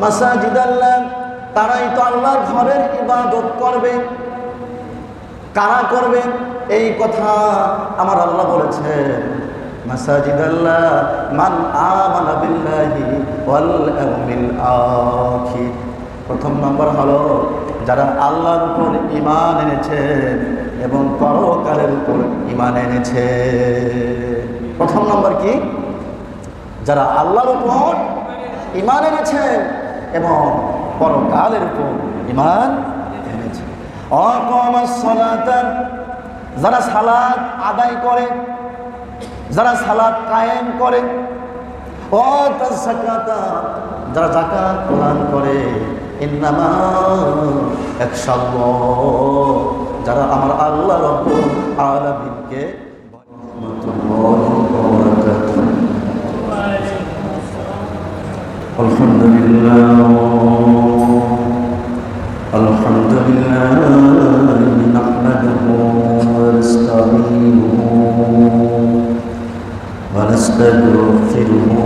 মাসাজিদাল্লাহ, তারাই তো আল্লাহর ঘরের ইবাদত করবে। কারা করবে এই কথা আমার আল্লাহ বলেছেন, মাসাজিদাল্লাহ মান আমানা বিল্লাহি ওয়াল ইয়াউমিল আখির। প্রথম নম্বর হলো যারা আল্লাহর উপর ঈমান এনেছে এবং পরকালের উপর ঈমান এনেছে। প্রথম নম্বর কি? যারা আল্লাহর উপর ঈমান এনেছে এবং পরকালের উপর ঈমান এনেছে। আকামাস সালাত, যারা সালাত আদায় করে, যারা সালাত কায়েম করে। ওয়াতাজ যাকাত, যারা যাকাত প্রদান করে। ইন্নামা ইয়াখশাল্লাহ, যারা আমার আল্লাহ রাব্বুল আলামিনকে। আলহামদুলিল্লাহ নাহমাদুহু ওয়া নাস্তাঈনুহু ওয়া নাস্তাগফিরুহু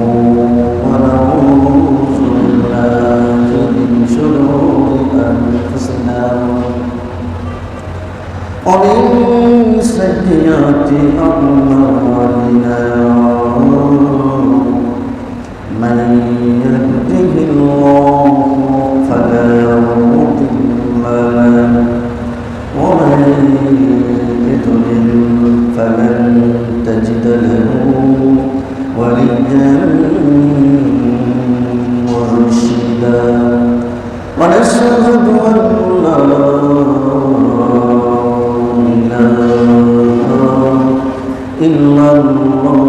ওয়া নাউযু বিল্লাহি মিন শুরুরি আনফুসিনা ওয়া মিন সাইয়্যাতি আ'মালিনা। من يهده الله فلا مضل له ومن يضلل فلن تجد له وليا مرشدا. ونشهد أن لا إله إلا الله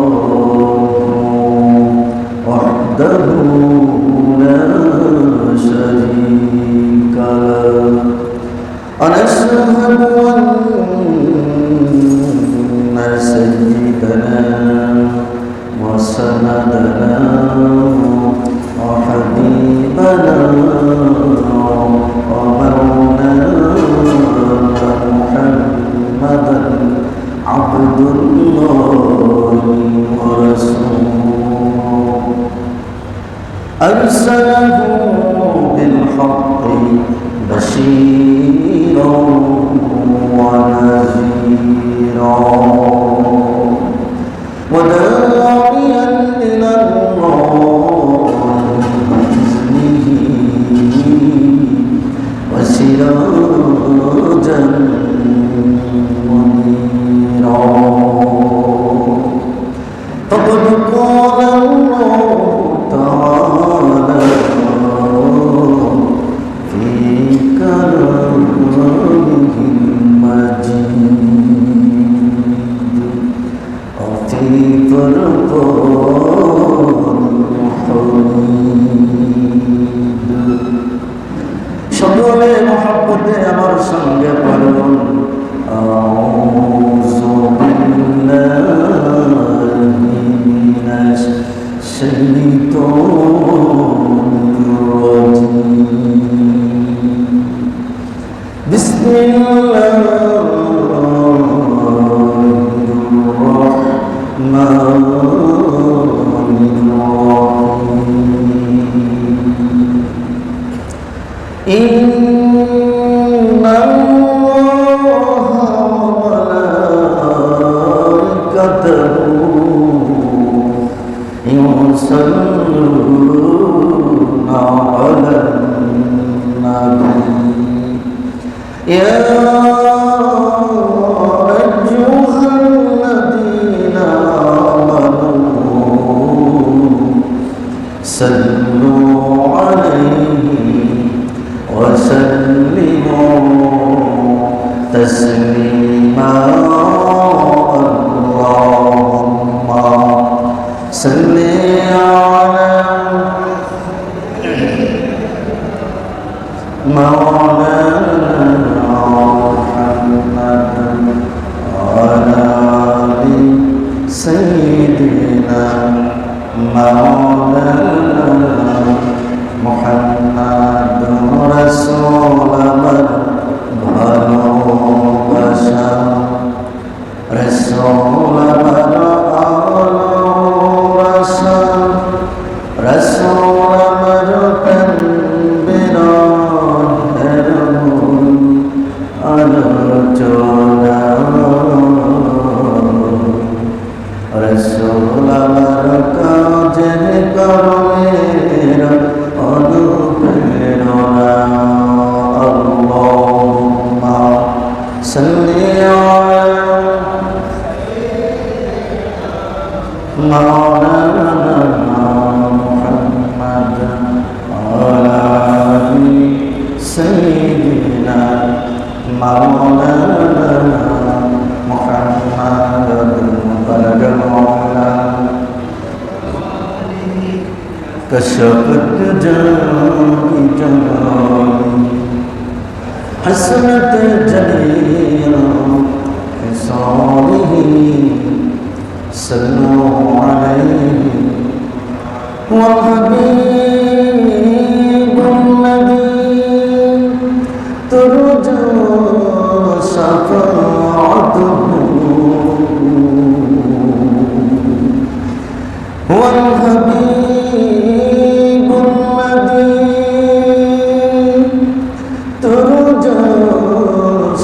وحده لا شريك له. ونشهد أن سيدنا وسندنا وحبيبنا ومولانا محمدا عبد الله ورسوله، أرسله بالحق بشيرا ونذيرا وداعيا إلى الله بإذنه وسراجا منيرا. فقد قال الله تعالى في كلامه المجيد وفي فرقان حميد. সকলে মহব্বতে আমার সঙ্গে পড়ুন আউযু বিল্লাহি মিনাশ শাইতানির রাজীম। বিসমিল্লাহির রাহমানির রাহিম। ইন্নাল্লাহা ওয়া মালাইকাতাহু يصلون على النبي يا أيها الذين آمنوا صلوا عليه وسلموا تسليما. اللهم صل على مولانا محمد وعلى آل سيدنا مولانا محمد رسول من ভালোবাসা رسول من ভালোবাসা رسول من जाई जलाई हसनत जलिया खिसालिही सल्लु अलैहि वल हबीबुल लज़ी तुरजा शफ़ाअतुहु वल हबीबुल लज़ी तुरजा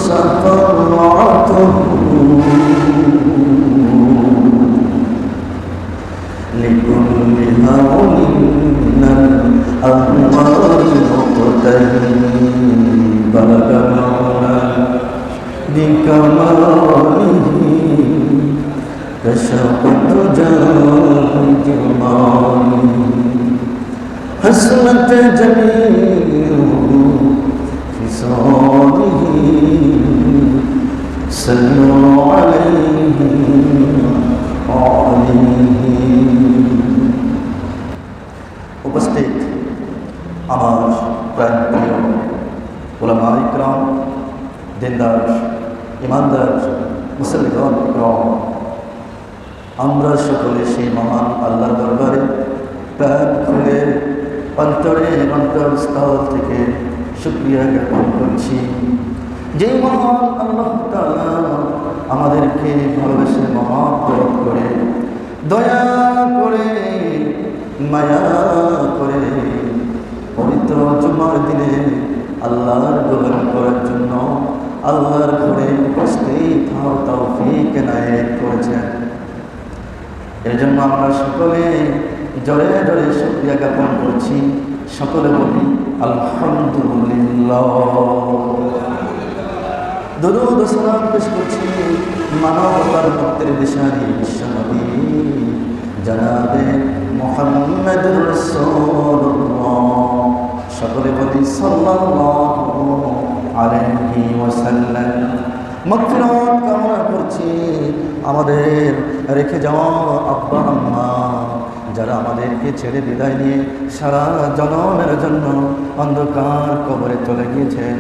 शफ़ाअतुहु लिकुल्लि हौलिन मिनल अहवाल मुक़तदी बलगना बिकमालिही कशफ़त जमाली हसनत जमीउ खिसालिही सल्लु अलैहि উপস্থিত আমার প্রাণপ্রিয় উলামা ইকরাম, দিনদার ইমানদার মুসলিগণ ইকরাম, আমরা সকলে সেই মহান আল্লাহর দরবারে প্রাণ খুলে অন্তরস্থল থেকে শুকরিয়া জ্ঞাপন করছি। যেই মহান আল্লাহ তাআলা আমাদেরকে ভালোবেসে মহব্বত করে দয়া করে মায়া করে পবিত্র জুমার দিনে আল্লাহর গোলামি করার জন্য আল্লাহর ঘরে উপস্থিত হওয়ার তৌফিক এনায়েত করেছেন। এর জন্য আমরা সকলে জোরে জোরে শুকরিয়া জ্ঞাপন করছি। সকলে বলি আলহামদুলিল্লাহ। দরুদ ও সালাম পেশ করছি মানবতার মুক্তির দিশারি বিশ্বনবী জনাবে মুহাম্মদুর রাসূলুল্লাহ। সকলে বলি সাল্লাল্লাহু আলাইহি ওয়াসাল্লাম। মাগফিরাত কামনা করছি আমাদের রেখে যাওয়া আব্বা আম্মা, যারা আমাদেরকে ছেড়ে বিদায় নিয়ে সারা জনমের জন্য অন্ধকার কবরে চলে গিয়েছেন।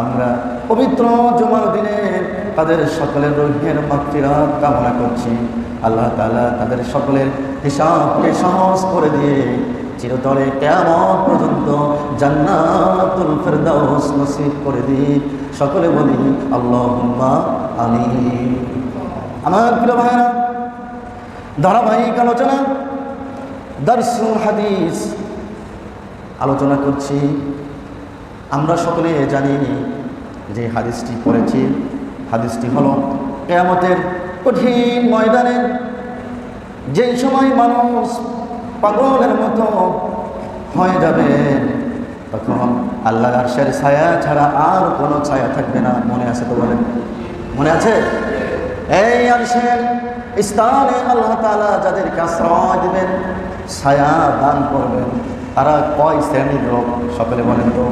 আমরা পবিত্র জুমার দিনে তাদের সকলের রুহের মাগফিরাত কামনা করছি। আল্লাহ তাআলা তাদের সকলের হিসাবকে সহজ করে দিয়ে চিরতরে কিয়ামত পর্যন্ত জান্নাতুল ফেরদাউস নসিব করে দিয়ে সকলে বলি আল্লাহুম্মা আমিন। আমার প্রিয় ভাইরা, ধারাবাহিক আলোচনা দারসুল হাদিস আলোচনা করছি। আমরা সকলে জানি যে হাদিসটি পড়েছি, হাদিসটি হলো কিয়ামতের কঠিন ময়দানে যেই সময় মানুষ পাগলের মতো হয়ে যাবে, তখন আল্লাহর আরশের ছায়া ছাড়া আর কোনো ছায়া থাকবে না। মনে আছে তো? বলেন, মনে আছে? এই আরশের স্থানে আল্লাহ তাআলা যাদেরকে আশ্রয় দিবেন, ছায়া দান করবেন, তারা কয় শ্রেণীর লোক? সকলে বলেন তো।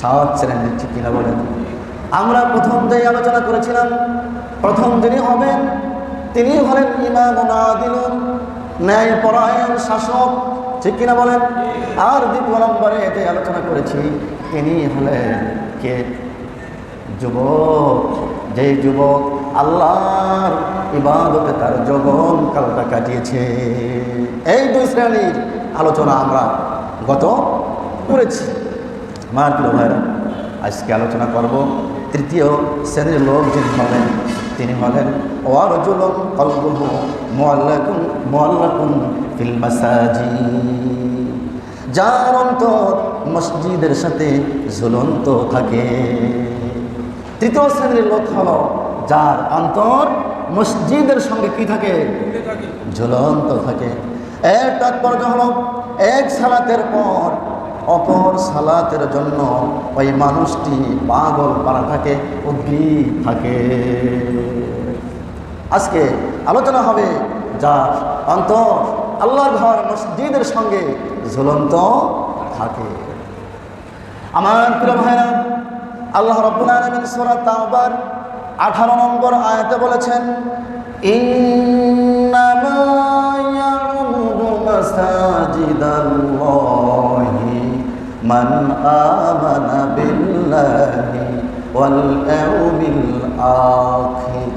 7 শ্রেণীর, ঠিক কিনা বলেন? আমরা প্রথম যেই আলোচনা করেছিলাম, প্রথম যিনি হবেন তিনি হলেন ইমামুন আদিলুন, ন্যায় পরায়ণ শাসক, ঠিক কিনা বলেন? আর দ্বিতীয় নম্বরে যে আলোচনা করেছি তিনি হলেন কে? যুবক, যে যুবক আল্লাহর ইবাদতে তার যৌবন কালটা কাটিয়েছে। এই 2 শ্রেণীর আলোচনা আমরা গত করেছি। আমার প্রিয় ভাইরা, আজকে আলোচনা করব তৃতীয় শ্রেণীর লোক যিনি হলেন, তিনি হলেন ওয়ারজুলুন কলবুহু মুআল্লাকুন ফিল মাসাজিদ, যার অন্তর মসজিদের সাথে ঝুলন্ত থাকে। তৃতীয় শ্রেণীর লোক হলো যার অন্তর মসজিদের সঙ্গে কি থাকে? ঝুলন্ত থাকে। এর তাৎপর্য হলো এক সালাতের পর অপর সালাতের জন্য ওই মানুষটি পাগল পারা থাকে, উদ্গ্রীব থাকে। আজকে আলোচনা হবে যার অন্তর আল্লাহর ঘর মসজিদের সঙ্গে ঝুলন্ত থাকে। আমার প্রিয় ভাইরা, আল্লাহ রাব্বুল আলামিন সূরা তাওবার 18 নম্বর আয়াতে বলেছেন, ইন্নামা ইয়া'মুরু মাসাজিদাল্লাহি মান আমানা বিল্লাহি ওয়াল ইয়াউমিল আখির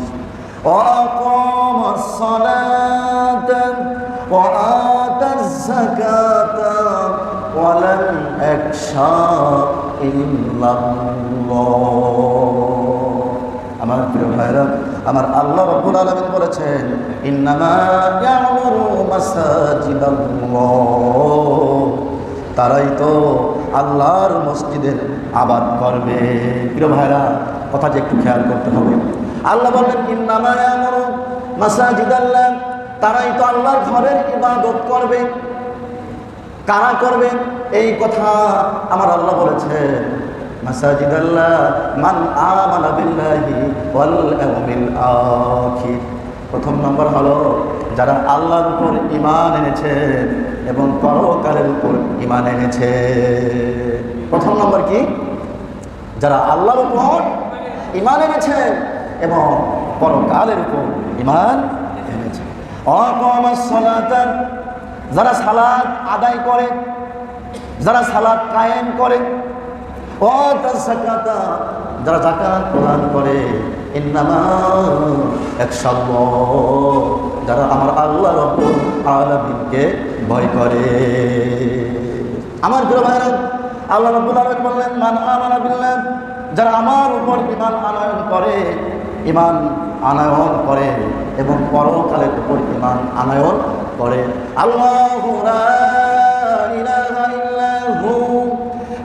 ওয়া আকামাস সালাতা ওয়া আতাজ যাকাতা ওয়া লাম ইয়াখশা ইল্লাল্লাহ। আমার প্রিয় ভাইরা, আমার আল্লাহ রাব্বুল আলামিন বলেছেন, ইন্নামা ইয়ামুরু মাসাজিদাল্লাহ, তারাই তো আল্লাহর মসজিদের আবাদ করবে। প্রিয় ভাইরা, কথা যে একটু খেয়াল করতে হবে। আল্লাহ বললেন ইন্নামা ইয়ামুরু মাসাজিদাল্লাহ, তারাই তো আল্লাহর ঘরের ইবাদত করবে। কারা করবে এই কথা আমার আল্লাহ বলেছেন, মাসাজিদাল্লাহ মান আমানা বিল্লাহি ওয়াল ইয়াউমিল আখির। প্রথম নম্বর হলো যারা আল্লাহর উপর ঈমান এনেছে এবং পরকালের উপর ঈমান এনেছে। প্রথম নম্বর কি? যারা আল্লাহর উপর ঈমান এনেছে এবং পরকালের উপর ঈমান এনেছে। আকামাস সালাতা, যারা সালাত আদায় করে, যারা সালাত কায়েম করে। ও তাযাকাতা, যারা যাকাত প্রদান করে। ইন্নামা ইয়াখশাল্লাহ, যারা আমার আল্লাহ রাব্বুল আলামিনকে ভয় করে। আমার প্রিয় ভাইরা, আল্লাহ রাব্বুল আলামিন বললেন মান আমানা বিল্লাহ, যারা আমার উপর ঈমান আনয়ন করে, ঈমান আনয়ন করে এবং পরকালের উপর ঈমান আনয়ন করে। আল্লাহু লা ইলাহা ইল্লাহু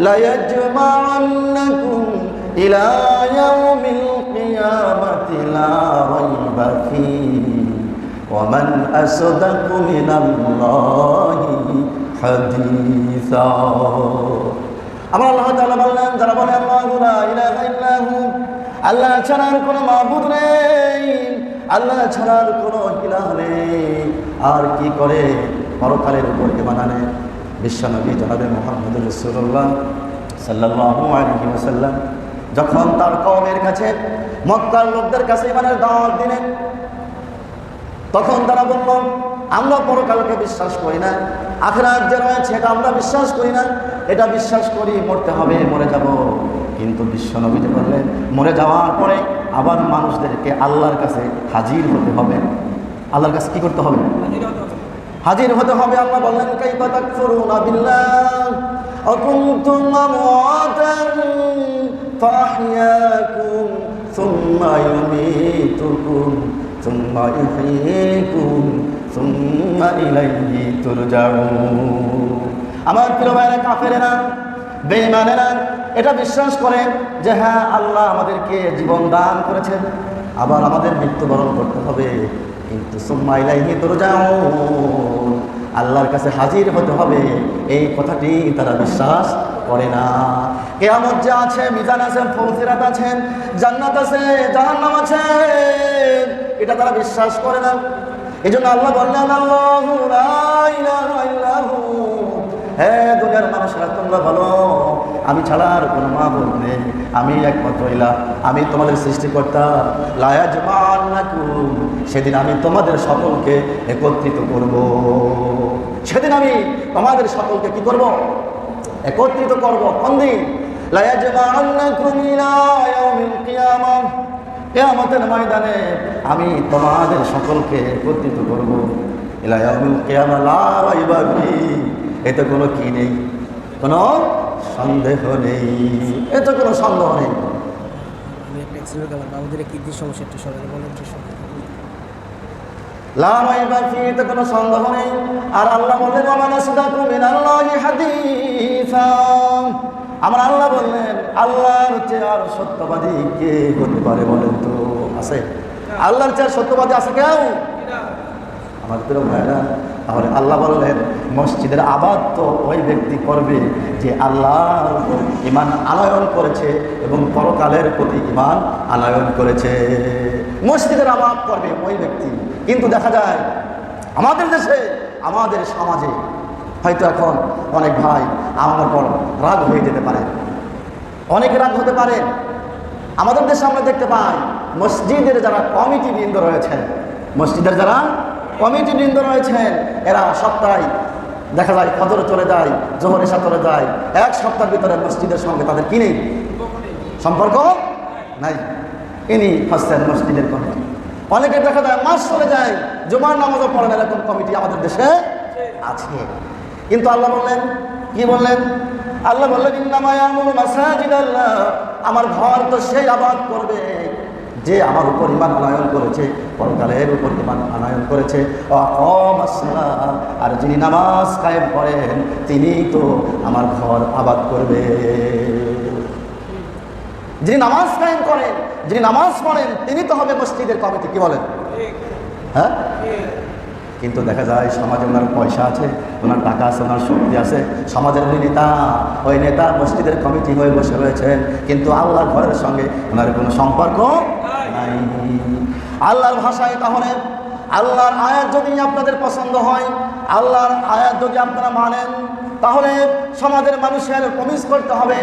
লা ইয়াজমা'ুন্নাকুম ইলা ইয়াউমিল কিয়ামাতি লা রাইবা ফীহি ওয়া মান আসদাকু মিনাল্লাহি হাদীসা। আমার আল্লাহ তাআলা বললেন, যারা বলে আল্লাহু লা ইলাহা ইল্লাহু, আল্লাহ ছাড়ার কোনো মাবুদ নেই, আল্লাহ ছাড়ার কোনো ইলাহ নেই, আর কি করে পরকালের উপর ঈমান আনে। বিশ্বনবী জনাবে মুহাম্মদুর রাসূলুল্লাহ সাল্লাল্লাহু আলাইহি ওয়াসাল্লাম যখন তার কওমের কাছে, মক্কার লোকদের কাছে ঈমানের দাওয়াত দিলেন, তখন তারা বলল, আমরা পরকালকে বিশ্বাস করি না, আখিরাত যে রয়েছে এটা আমরা বিশ্বাস করি না, এটা বিশ্বাস করি মরতে হবে, মরে যাব। কিন্তু বিশ্বনবী যে বললেন মরে যাওয়ার পরে আবার মানুষদেরকে আল্লাহর কাছে হাজির হতে হবে। আল্লাহর কাছে কি করতে হবে? হাজির হতে হবে। আল্লাহ বললেন কাইফা তাকফুরুনা বিল্লাহ ওয়া কুনতুম আমওয়াতান ফাআহইয়াকুম সুম্মা ইউমীতুকুম সুম্মা ইহয়ীকুম সুম্মা ইলাইহি তুরজাউন। আমার প্রিয় ভাইরা, কাফেরেরা, বেঈমানেরা এটা বিশ্বাস করে যে হ্যাঁ আল্লাহ আমাদেরকে জীবন দান করেছেন, আবার আমাদের মৃত্যুবরণ করতে হবে, কিন্তু সুম্মা ইলাইহি তুরজাউন, আল্লাহর কাছে হাজির হতে হবে, এই কথাটি তারা বিশ্বাস করে না। কিয়ামত যে আছে, মিজান আছে, ফৌসিরাত আছে, জান্নাত আছে, জাহান্নাম আছে, এটা তারা বিশ্বাস করে না। এজন্য আল্লাহ বললেন আল্লাহু লা ইলাহা ইল্লাহু, হে দুনিয়ার মানুষরা তোমরা বলো আমি ছাড়া আর কোনো মাবুদ নেই, আমি একমাত্র ইলাহ, আমি তোমাদের সৃষ্টিকর্তা। লা ইয়াজমা'ুন্নাকুম, সেদিন আমি তোমাদের সকলকে একত্রিত করব। সেদিন আমি তোমাদের সকলকে কি করব? একত্রিত করব। কোন দিন? লা ইয়াজমা'ুন্নাকুম ইলা ইয়াউমিল কিয়ামাহ, কিয়ামতের ময়দানে আমি তোমাদের সকলকে একত্রিত করব। ইলা ইয়াউমিল কিয়ামাহ লা রাইবা ফীহি, এতে কোনো কি নেই, কোনো সন্দেহ নেই, এতে কোনো সন্দেহ নেই। লা রাইবা ফীহি, এতে কোনো সন্দেহ নেই। আর আল্লাহ বললেন ওয়া মান আসদাকু মিনাল্লাহি হাদীসা, আমার আল্লাহ বললেন আল্লাহর চেয়ে আর সত্যবাদী কে হতে পারে বলেন তো? আছে? আল্লাহর চেয়ে সত্যবাদী আছে কেউ? আমার প্রিয় ভাইরা, তাহলে আল্লাহ বললেন মসজিদের আবাদ তো ওই ব্যক্তি করবে যে আল্লাহর উপর ঈমান আনয়ন করেছে এবং পরকালের প্রতি ঈমান আনয়ন করেছে। মসজিদের আবাদ করবে ওই ব্যক্তি। কিন্তু দেখা যায় আমাদের দেশে, আমাদের সমাজে হয়তো এখন অনেক ভাই আমার পর রাগ হয়ে যেতে পারে, অনেক রাগ হতে পারে। আমাদের দেশে আমরা দেখতে পাই মসজিদের যারা কমিটিবৃন্দ রয়েছেন, মসজিদের যারা কমিটিবৃন্দ রয়েছেন, এরা সপ্তাহে দেখা যায় ফজর চলে যায়, জোহর এশা চলে যায়, এক সপ্তাহের ভিতরে মসজিদের সঙ্গে তাদের কি নেই, সম্পর্ক নাই। ইনি হচ্ছেন মসজিদের কমিটি। অনেকে দেখা যায় মাস চলে যায়, জুমার নামাজও পড়েন, এরকম কমিটি আমাদের দেশে আছে। কিন্তু আল্লাহ বললেন, কি বললেন? আল্লাহ বললেন ইন্নামা ইয়ামুরু মাসাজিদাল্লাহ, আমার ঘর তো সেই আবাদ করবে যে আমার উপর ঈমান আনয়ন করেছে, পরকালের উপর ঈমান আনয়ন করেছে। আর যিনি নামাজ কায়েম করেন তিনি তো আমার ঘর আবাদ করবে। যিনি নামাজ কায়েম করেন, যিনি নামাজ পড়েন তিনি তো হবে মসজিদের কমিটি। কি বলেন? হ্যাঁ। কিন্তু দেখা যায় সমাজে ওনার পয়সা আছে, ওনার টাকা আছে, ওনার শক্তি আছে, সমাজের উনি নেতা, ওই নেতা মসজিদের কমিটি হয়ে বসে রয়েছেন, কিন্তু আল্লাহর ঘরের সঙ্গে ওনার কোনো সম্পর্ক নাই। আল্লাহর ভাষায় তাহলে আল্লাহর আয়াত যদি আপনাদের পছন্দ হয়, আল্লাহর আয়াত যদি আপনারা মানেন, তাহলে সমাজের মানুষের প্রমিস করতে হবে,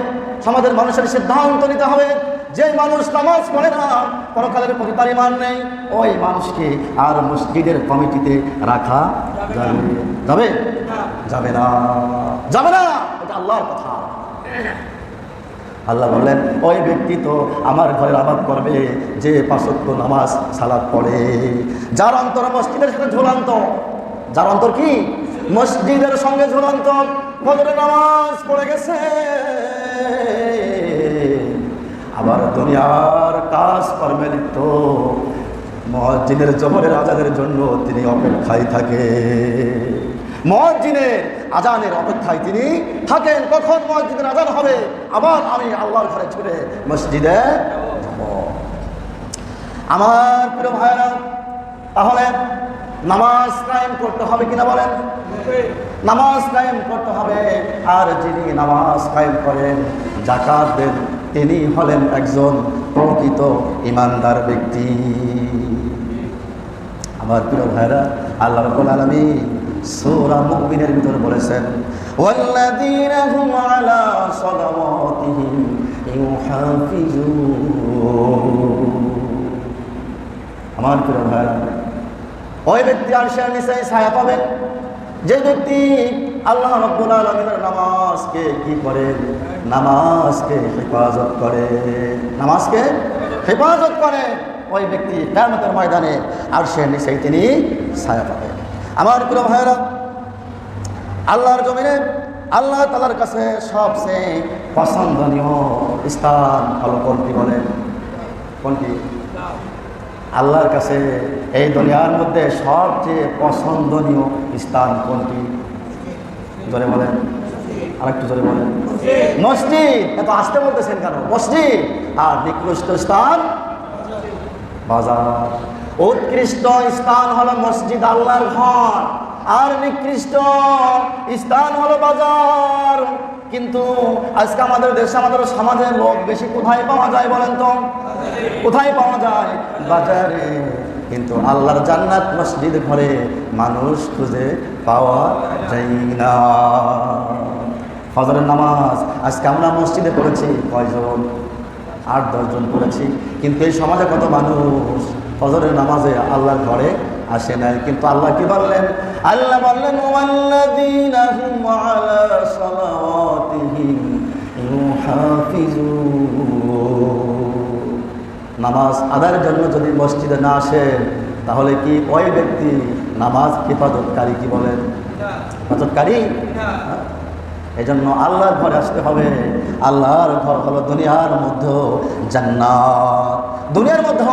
সমাজের মানুষের সিদ্ধান্ত নিতে হবে, যে মানুষ নামাজ পড়ে না, পরকালের প্রতি তার ঈমান নেই, ওই মানুষকে আর মসজিদের কমিটিতে রাখা যাবে? যাবে না, যাবে না। এটা আল্লাহর কথা। আল্লাহ বললেন ওই ব্যক্তি তো আমার ঘরের আবাদ করবে যে 5 ওয়াক্ত নামাজ সালাত পড়ে, যার অন্তর মসজিদের সাথে ঝুলন্ত, যার অন্তর কি মসজিদের সঙ্গে ঝুলন্ত, ফজরের নামাজ পড়ে গেছে, আবার দুনিয়ার কাজ কর্মে লিপ্ত, মুয়াজ্জিনের জোহরের আজানের জন্য তিনি অপেক্ষায় থাকে, মুয়াজ্জিনের আজানের অপেক্ষায় তিনি থাকেন, কখন মুয়াজ্জিনের আজান হবে, আবার আমি আল্লাহর ঘরে ছুটে মসজিদে যাব। আমার প্রিয় ভাইরা, তাহলে নামাজ কায়েম করতে হবে কিনা বলেন? নামাজ কায়েম করতে হবে। আর যিনি নামাজ কায়েম করেন, যাকাত দেন, তিনি হলেন একজন প্রকৃত ঈমানদার ব্যক্তি। আমার প্রিয় ভাইরা, আল্লাহ রাব্বুল আলামিন সূরা মুমিনের ভিতরে বলেছেন ওয়াল্লাযীনা হুম আলা সালাওয়াতিহিম ইউহাফিজুন। আমার প্রিয় ভাইরা, ওই ব্যক্তি আরশের নিচে ছায়া পাবেন যে ব্যক্তি আল্লাহ রাব্বুল আলামিনের নামাজকে কি করে? নামাজকে হেফাজত করে, নামাজকে হেফাজত করে। ওই ব্যক্তি কিয়ামতের ময়দানে আরশের নিচে তিনি ছায়া পাবেন। আমার প্রিয় ভাইরা, আল্লাহর জমিনে আল্লাহ তাআলার কাছে সবচেয়ে পছন্দনীয় স্থান হলো কোনটি বলেন? কোনটি? আল্লাহর কাছে এই দুনিয়ার মধ্যে সবচেয়ে পছন্দনীয় স্থান কোনটি? জোরে বলেন, আরেকটু জোরে বলেন। মসজিদ। এত আসতে বলতেছেন কেন? মসজিদ। আর নিকৃষ্ট স্থান বাজার। উৎকৃষ্ট স্থান হলো মসজিদ, আল্লাহর ঘর, আর নিকৃষ্ট স্থান হলো বাজার। কিন্তু আজকে আমাদের দেশে, আমাদের সমাজের লোক বেশি কোথায় পাওয়া যায় বলেন তো? কোথায় পাওয়া যায়? বাজারে। কিন্তু আল্লাহর জান্নাত মসজিদ ঘরে মানুষ খুঁজে পাওয়া যায় না। ফজরের নামাজ আজকে আমরা মসজিদে পড়েছি কয়জন? 8-10 জন পড়েছি, কিন্তু এই সমাজে কত মানুষ ফজরের নামাজে আল্লাহর ঘরে আসে নাই। কিন্তু আল্লাহ কি বললেন? আল্লাহ বললেন ওয়াল্লাযীনা হুম আলা সালাওয়াতিহিম ইউহাফিজুন। নামাজ আদায়ের জন্য যদি মসজিদে না আসে, তাহলে কি ওই ব্যক্তি নামাজ হেফাজতকারী? কি বলেন? হেফাজতকারী। এই জন্য আল্লাহর ঘরে আসতে হবে। আল্লাহর ঘর হলো দুনিয়ার মধ্যে জান্নাত। দুনিয়ার মধ্যে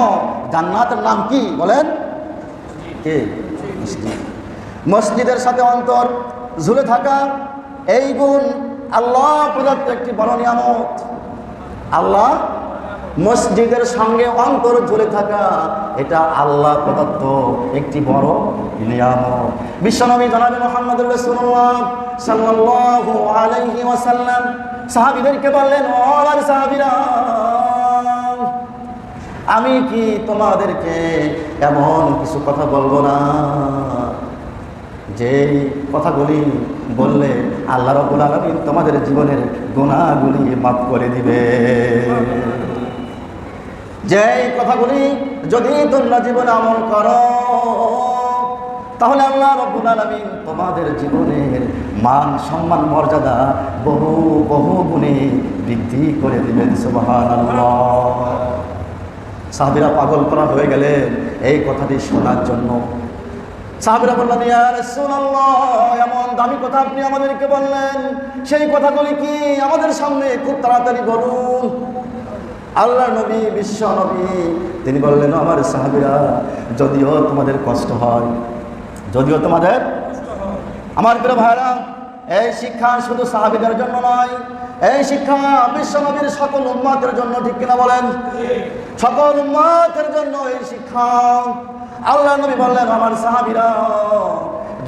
জান্নাতের নাম কি বলেন? কি? মসজিদ। মসজিদের সাথে অন্তর ঝুলে থাকা, এই গুণ আল্লাহ প্রদত্ত একটি বড় নিয়ামত। আল্লাহ মসজিদের সঙ্গে অন্তর ঝুলে থাকা, এটা আল্লাহ প্রদত্ত একটি বড় নিয়ামত। বিশ্বনবী জনাবে মুহাম্মদুর রাসূলুল্লাহ সাল্লাল্লাহু আলাইহি ওয়াসাল্লাম সাহাবীদেরকে বললেন, ও আল্লাহর সাহাবীরা, আমি কি তোমাদেরকে এমন কিছু কথা বলবো না যে কথাগুলি বললে আল্লাহ রাব্বুল আলামিন তোমাদের জীবনের গুনাহগুলি মাফ করে দিবে? যে কথাগুলি যদি তোমরা জীবনে আমল করো, তাহলে আল্লাহ রাব্বুল আলামিন তোমাদের জীবনের মান সম্মান মর্যাদা বহু বহু গুণে বৃদ্ধি করে দিবেন। সুবহানাল্লাহ। সাহাবীরা পাগল করা হয়ে গেলেন এই কথাটি শোনার জন্য। সাহাবীরা বললেন, ইয়া রাসূলুল্লাহ, এমন দামি কথা আপনি আমাদেরকে বললেন, সেই কথাগুলি কি আমাদের সামনে খুব তাড়াতাড়ি বলুন। আল্লাহ নবী, বিশ্ব নবী, তিনি বললেন, আমার সাহাবীরা, যদিও তোমাদের কষ্ট হয়, যদিও তোমাদের, আমার প্রিয় ভাইরা, এই শিক্ষা শুধু সাহাবীদের জন্য নয়, এই শিক্ষা বিশ্ব নবীর সকল উম্মতের জন্য, ঠিক কিনা বলেন? সকল উম্মতের জন্য এই শিক্ষা। আল্লাহ নবী বললেন, আমার সাহাবীরা,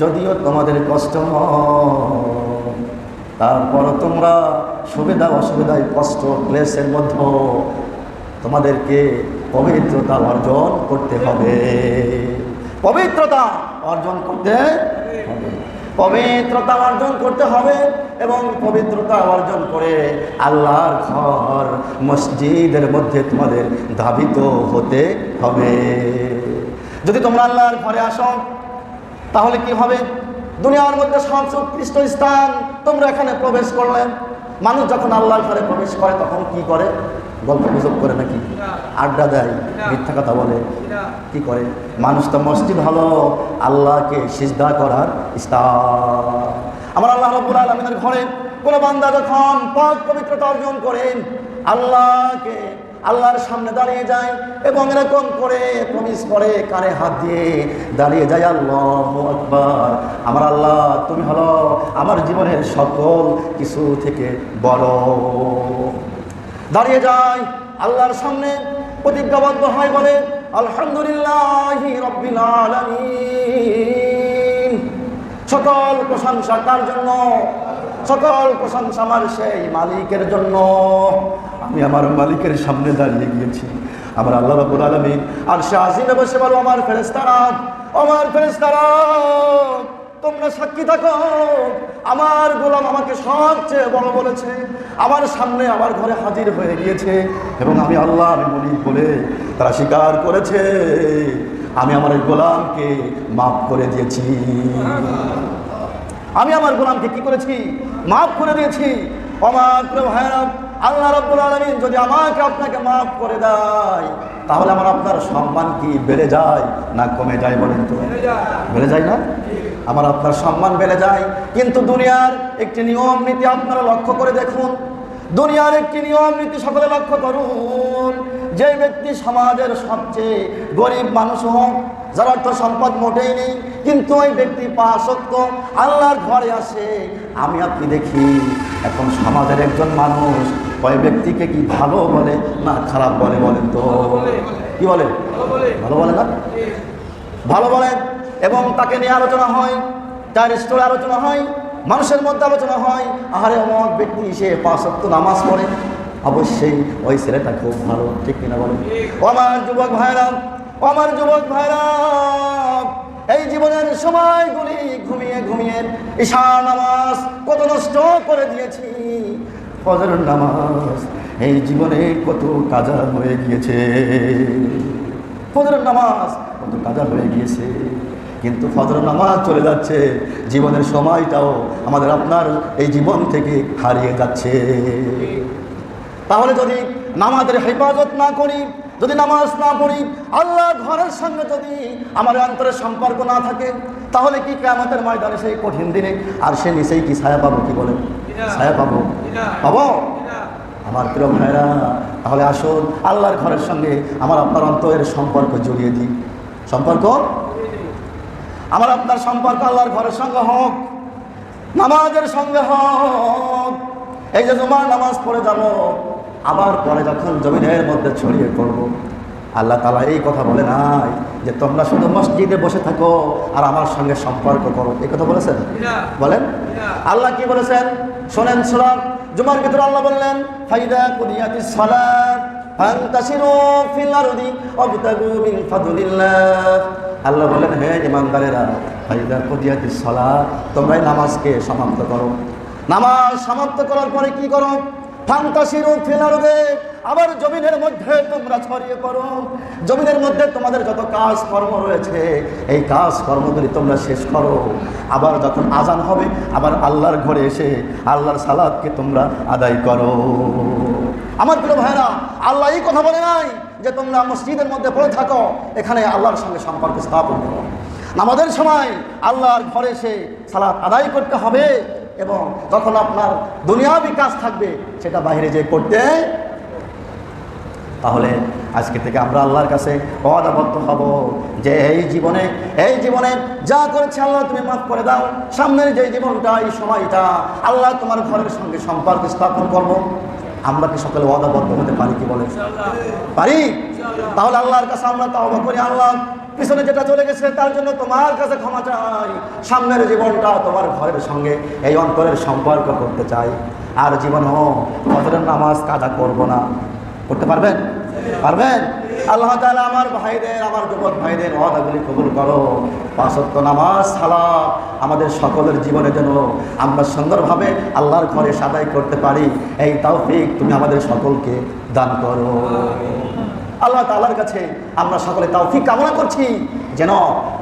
যদিও তোমাদের কষ্ট হয়, তারপর তোমরা সুবিধা অসুবিধায় কষ্ট ক্লেশের মধ্যে তোমাদেরকে পবিত্রতা অর্জন করতে হবে। পবিত্রতা অর্জন করতে হবে, পবিত্রতা অর্জন করতে হবে, এবং পবিত্রতা অর্জন করে আল্লাহর ঘর মসজিদের মধ্যে তোমাদের ধাবিত হতে হবে। যদি তোমরা আল্লাহর ঘরে আসো তাহলে কি হবে? দুনিয়ার মধ্যে সবচেয়ে উৎকৃষ্ট স্থান, তোমরা এখানে প্রবেশ করলেন। মানুষ যখন আল্লাহর ঘরে প্রবেশ করে তখন কি করে? গল্প গুজব করে নাকি? আড্ডা দেয়, মিথ্যা কথা বলে, কি করে? মানুষ তো মসজিদ হলো আল্লাহকে সিজদা করার স্থান। আমার আল্লাহ রাব্বুল আলামিনের ঘরে কোন বান্দা যখন পাক পবিত্রতা অর্জন করেন, আল্লাহকে আল্লাহর সামনে দাঁড়িয়ে যায় এবং এরকম করে প্রমিস করে, কানে হাত দিয়ে দাঁড়িয়ে যায়, আল্লাহু আকবার, আমার আল্লাহ তুমি হলো আমার জীবনের সকল কিছু থেকে বড়। দাঁড়িয়ে যায় আল্লাহর সামনে, প্রতিজ্ঞাবদ্ধ হয়, বলে আলহামদুলিল্লাহি রাব্বিল আলামিন, সকল প্রশংসা কার জন্য? সকল প্রশংসা আমার সেই মালিকের জন্য। আমি আমার মালিকের সামনে দাঁড়িয়ে গিয়েছি। আমার আল্লাহ রাব্বুল আলামিন আরশে আজিমে বসে বলো, আমার ফেরেশতারা, আমার ফেরেশতারা, তোমরা সাক্ষী থাকো, আমার গোলাম আমাকে সবচেয়ে বড় বলেছে, আমার সামনে আমার ঘরে হাজির হয়ে গিয়েছে, এবং আমি আল্লাহ, আমি মালিক বলে তারা স্বীকার করেছে, আমি আমার গোলামকে মাফ করে দিয়েছি। আমি আমার গোলামকে কি করেছি? মাফ করে দিয়েছি। আমার প্রিয় ভাইরা, আল্লাহ রাব্বুল আলামিন যদি আমাকে আপনাকে মাফ করে দেয়, তাহলে আমার আপনার সম্মান কি বেড়ে যায় না কমে যায়? বলেন তো, বেড়ে যায় না? আমার আপনার সম্মান বেড়ে যায়। কিন্তু দুনিয়ার একটি নিয়ম নীতি আপনারা লক্ষ্য করে দেখুন, দুনিয়ার একটি নিয়ম নীতি সকলে লক্ষ্য করুন। যে ব্যক্তি সমাজের সবচেয়ে গরিব মানুষ হোক, যার অর্থ সম্পদ মোটেই নেই, কিন্তু ওই ব্যক্তি পাঁচ ওয়াক্ত আল্লাহর ঘরে আসে, আমি আপনি দেখি এখন সমাজের একজন মানুষ ওই ব্যক্তিকে কি ভালো বলে না খারাপ বলে? বলেন তো, কি বলে? ভালো বলে না? ভালো বলে, এবং তাকে নিয়ে আলোচনা হয়, তার স্টোরে আলোচনা হয়, মানুষের মধ্যে আলোচনা হয়, আহারে অমুক ব্যক্তি সে পাঁচ ওয়াক্ত নামাজ পড়ে, অবশ্যই ওই ছেলেটা খুব ভালো, ঠিক কিনা বলেন? ও আমার যুবক ভাইরা, ও আমার যুবক ভাইরা, এই জীবনের সময়গুলি ঘুমিয়ে ঘুমিয়ে ঈশা নামাজ কত নষ্ট করে দিয়েছি, ফজরের নামাজ এই জীবনে কত কাজা হয়ে গিয়েছে, ফজরের নামাজ কত কাজা হয়ে গিয়েছে। কিন্তু ফজরের নামাজ চলে যাচ্ছে, জীবনের সময়টাও আমাদের আপনার এই জীবন থেকে হারিয়ে যাচ্ছে। তাহলে যদি নামাজের হেফাজত না করি, যদি নামাজ না পড়ি, আল্লাহর ঘরের সঙ্গে যদি আমার অন্তরের সম্পর্ক না থাকে, তাহলে কি কিয়ামতের ময়দানে সেই কঠিন দিনে আর সে নিচেই কি ছায়া পাবো? কি বলেন? ছায়া পাবো? পাবো? আমার প্রিয় ভাইরা, তাহলে আসুন আল্লাহর ঘরের সঙ্গে আমার আপনার অন্তরের সম্পর্ক জড়িয়ে দিই। সম্পর্ক, আমার আপনার সম্পর্ক আল্লাহর ঘরের সঙ্গে হোক, নামাজের সঙ্গে হোক। এই যে জুমার নামাজ পড়ে যাব, আবার পরে যখন জমিনের মধ্যে ছড়িয়ে পড়ব, আল্লাহ তাআলা এই কথা বলে নাই যে তোমরা শুধু মসজিদে বসে থাকো আর আমার সঙ্গে সম্পর্ক করো, এই কথা বলেছেন? বলেন আল্লাহ কি বলেছেন? শোনেন সূরা জুমার ভিতরে আল্লাহ বললেন, ফাইদা কুদিয়াতিস সালাত ফান্তাশিরু ফিল আরদি ওয়াবতাগু মিন ফাদলিল্লাহ। আল্লাহ বলেন, হে ঈমানদারেরা, ফাইদা কুদিয়াতিস সালাত, তোমরা নামাজকে সমাপ্ত করো। নামাজ সমাপ্ত করার পরে কি করো? ফান্তাসিরু ফিল আরদে, আবার জমিনের মধ্যে তোমরা ছড়িয়ে পড়ো। জমিনের মধ্যে তোমাদের যত কাজ কর্ম রয়েছে এই কাজ কর্মগুলি তোমরা শেষ করো। আবার যখন আজান হবে আবার আল্লাহর ঘরে এসে আল্লাহর সালাতকে তোমরা আদায় করো। আমার প্রিয় ভাইরা, আল্লাহ এই কথা বলে নাই যে তোমরা মসজিদের মধ্যে পড়ে থাকো, এখানে আল্লাহর সঙ্গে সম্পর্ক স্থাপন করো। নামাজের সময় আল্লাহর ঘরে এসে সালাত আদায় করতে হবে, এবং যখন আপনার দুনিয়াবি কাজ থাকবে সেটা বাইরে যে করতে। তাহলে আজকে থেকে আমরা আল্লাহর কাছে ওয়াদাবদ্ধ হব যে এই জীবনে যা করেছে আল্লাহ তুমি মাফ করে দাও। সামনের যে জীবনটা, এই সময়টা আল্লাহ তোমার ঘরের সঙ্গে সম্পর্ক স্থাপন করব। আমরা কি সকলে ওয়াদাবদ্ধ হতে পারি? কি বলে পারি? তাহলে আল্লাহর কাছে আমরা তওবা করি, আল্লাহ পিছনে যেটা চলে গেছে তার জন্য তোমার কাছে ক্ষমা চাই। সামনের জীবনটা তোমার ঘরের সঙ্গে এই অন্তরের সম্পর্ক করতে চাই। আর জীবনও ফজরের নামাজ কাজা করব না। করতে পারবেন? পারবেন? আল্লাহ তাআলা আমার ভাইদের, আমার যুবক ভাইদের ওয়াদাগুলি কবুল করো। 5 ওয়াক্ত নামাজ সালাত আমাদের সকলের জীবনে যেন আমরা সুন্দরভাবে আল্লাহর ঘরে আদায় করতে পারি, এই তৌফিক তুমি আমাদের সকলকে দান করো। আল্লাহ তাআলার কাছে আমরা সকলে তৌফিক কামনা করছি যেন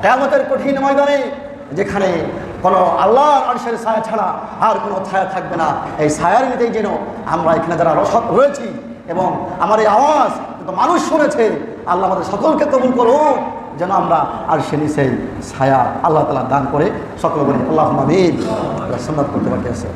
কিয়ামতের কঠিন ময়দানে, যেখানে কোনো আল্লাহর আরশের ছায়া ছাড়া আর কোনো ছায়া থাকবে না, এই ছায়ার নিতেই যেন আমরা এখানে যারা রয়েছি এবং আমার এই আওয়াজ মানুষ শুনেছে, আল্লাহ আমাদের সকলকে কবুল করো, যেন আমরা আর সে নিচেই ছায়া আল্লাহ তাআলা দান করে সকল বলি আল্লাহুম্মা আমিন। সুন্নাত করতে বাকি আছে।